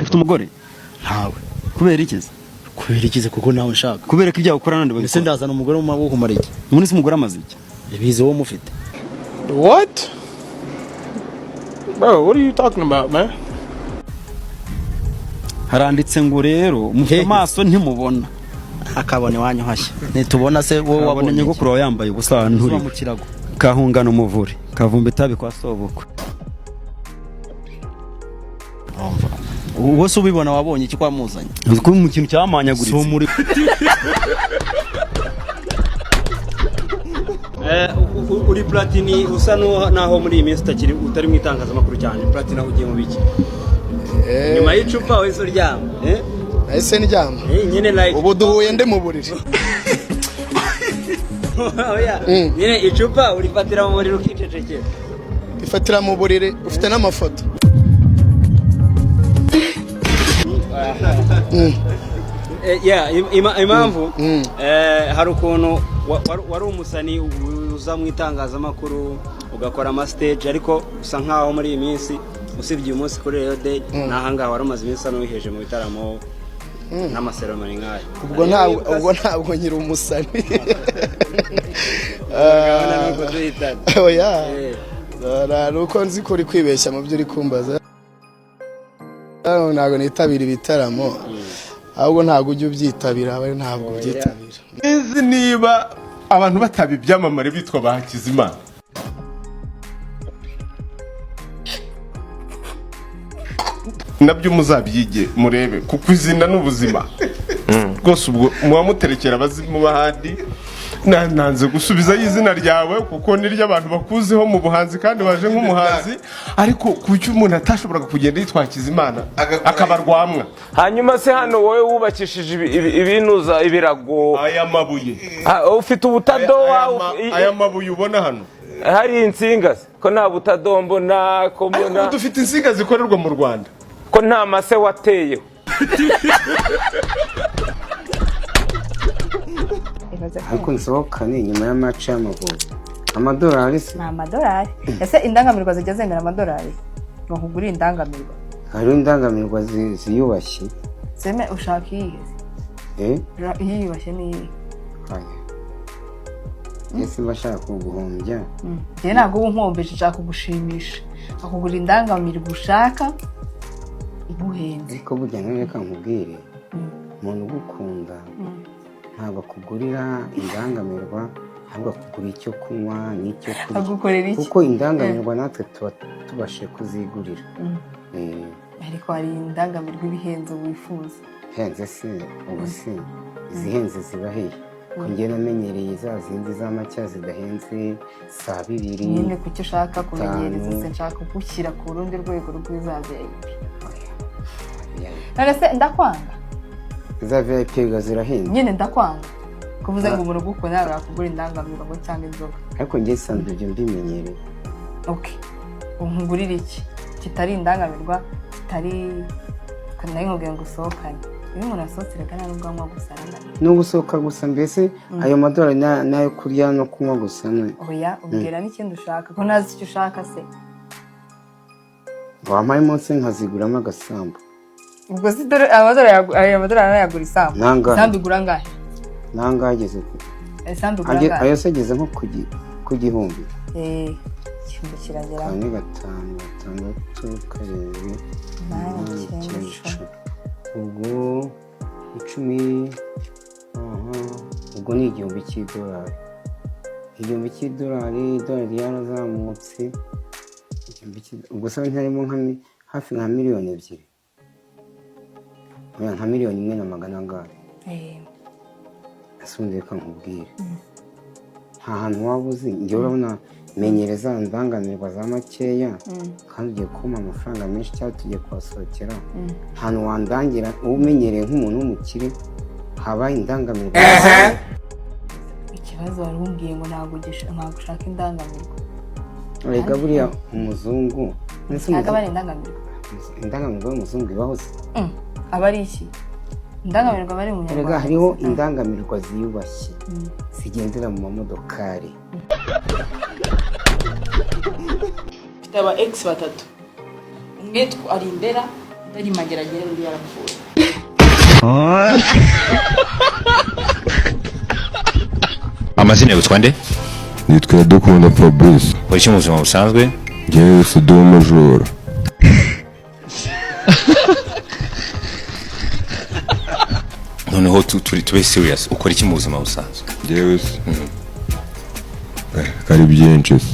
ufite umugore ntawe kubera ikize kuko nawe nshaka kubera ko ibyawe ukora nande ese ndazana umugore mu maboko kumara iki umuntu se umugore amaze iki ibize wo mufite What? Bro, what are you talking about, man? haranditse ngo rero mufite amaso ntimubona akabone wanyu hashya nitubona se wowe wabonye nyogokuru wawe yambaye ubusa nturi mu kirago kahungana umuvure kavumba itabi kwa sobukwe wose ubibona wabonye iki kwamuzanye uko mu kintu cyamanyaguritse so muri uri platini usa naho muri iyi minsi utari mu itangazamakuru cyane platina ugiye mu biki nyuma y'icupa wese uryama Ese ndyama nyine like ubu duhuye ndi mu buriri oya nyine icupa urifatira mu buriri ukicecekera ifatira mu buriri ufite n'amafoto impamvu hari ukuntu wari umusani uza mu itangazamakuru ugakora amastage ariko usa nkaho muri iyi minsi usibye uyu munsi kuri Rayon Day nahangaha wari umaze iminsi n'uwiheje mu bitaramo n'amaseremoni nk'ayo ubwo ntabwo nyiri umusani oya nuko nzi ko uri kwibeshya mu byo uri kumbaza ntabwo nitabira ibitaramo ahubwo ntabwo ujya ubyitabira abaye ntabwo ubyitabira nzi niba abantu bataba ibyamamare bitwa ba Hakizimana nabyo muzabyige murebe kuko izina n'ubuzima rwose ubwo mubamuterekera abazimu bahandi nanze gusubiza izina ryawe kuko niryo abantu bakuzeho mu buhanzi kandi waje nk'umuhanzi ariko kuki umuntu atashoboraga kugenda yitwa Hakizimana akabarwamwa hanyuma se hano wowe wubakishije ibinuza ibirago aya mabuye ufite ubutadowa aya mabuye ubona hano hari insinga ko nta butadombo na ko mbona dufite insinga zikorerwa mu Rwanda ko nta mase wateyeho ariko nsohokane nyuma y'amaci y'amavubi amadolari se ni amadolari ese indangamirwa zijya zengana amadolari bakugura indangamirwa hariho indangamirwa ziyubashye seme ushaka iyihe iyiyubashye ni iyihe ese bashaka kuguhombya njye ntabwo uba unkombeje nshaka kugushimisha akugura indangamirwa ushaka iguhenze ariko burya reka nkubwire umuntu ugukunda ntabwo akugurira indangamirwa ahubwo akugura icyo kunywa n'icyo kurya kuko indangamirwa natwe tuba tubashe kuzigurira ariko hari indangamirwa ibihenze wifuza henze se ubu se izihenze ziba hehe ko njye namenyereye za zindi z'amacya zidahenze saa 2 nyine kuki ushaka kumenyereza se nshaka kugushyira ku rundi rwego rw'iza VIP none se ndakwanga za VIP zirahenze nyine ndakwanga kuvuze ngo umuntu ugukunda yakugura indangamirwa cyangwa inzoga ariko njye sanzwe ibyo mbimenyereye okay unkugurira iki kitari indangamirwa kitari nayo nkubwira ngo usohokane iyo umuntu asohotse reka nta n'ubwanwa gusa no gusohoka gusa mbese ayo madolari nayo kurya no kunywa gusa oya ubwira n'ikindi ushaka ko ntazi icyo ushaka se wampaye munsi nkaziguramo agasambu ubwo si dore amadolari arayagura isambu isambu igura angahe nangahe ageze isambu igura angahe ayo se ageze nko ku gihumbi igihumbi kiragera 4 5 6 7 8 ubwo 10 ubwo ni igihumbi cy'idolari idolari yarazamutse ubwo se ntarimo hafi nka miliyoni ebyiri nka miliyoni 1.magana angahe asundi reka nkubwire nta hantu waba uzi njye urabona menyereza indangamirwa za makeya kandi ugiye kumpa amafaranga menshi cyangwa tugiye kuhasohokera ahantu wandangira umenyereye nk'umuntu w'umukire haba indangamirwa ikibazo wari umbwiye ngo ntabwo ushaka indangamirwa rega buriya umuzungu ntabwo aba ari indangamirwa y'umuzungu ibaho se aba ari iki indangamirwa bari mu Nyarwanda rega hariho indangamirwa ziyubashye zigendera mu mamodokari mfite aba ex batatu umwe ari Ndera yari mageragere undi yarapfuye. Amazina yitwa nde? Nitwa Dukunda Fabrice. Uri mu buzima busanzwe? Njyewe si ndi umujura. Noneho tube serious. Ukora iki mu buzima busanzwe? Njyewe si. Kari byinshi se.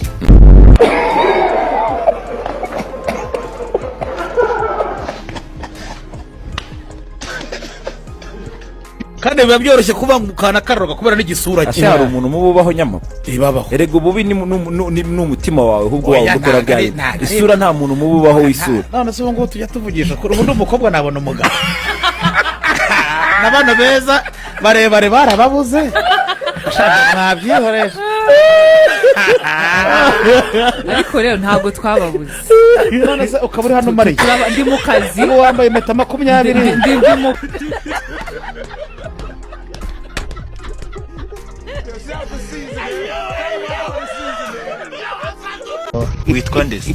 kandi biba byoroshye kuba mukana karoga kubera n'igisura cye hari umuntu mububaho nyama ibabaho erega ububi ni n'umutima wawe ahubwo wawe gukora byayo isura nta muntu mububaho w'isura none se ngo tujya tuvugisha kuri ubundi umukobwa nabona umugabo n'abana beza barebare barababuze ntabyihoresha ariko rero ntabwo twababuze none se ukaba uri hano mariye ndi mu kazi wambaye impeta 20 ndi mu witwa ndese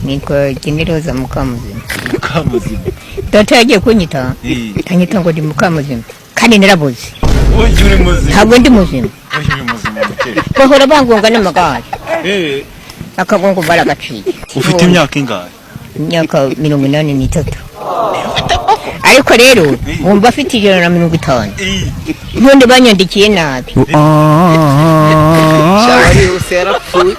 nitwa Generoza Mukamuzima. Data yagiye kunyita anyita ngo ndi Mukamuzima kandi narabuze uri muzima ntabwo ndi muzima uri muzima bahora bangonga n'amagare akagongo baragaciye. ufite imyaka ingahe? Imyaka 83. ariko rero wumva afite 150 ntundi banyandikiye nabi shawari usera pfu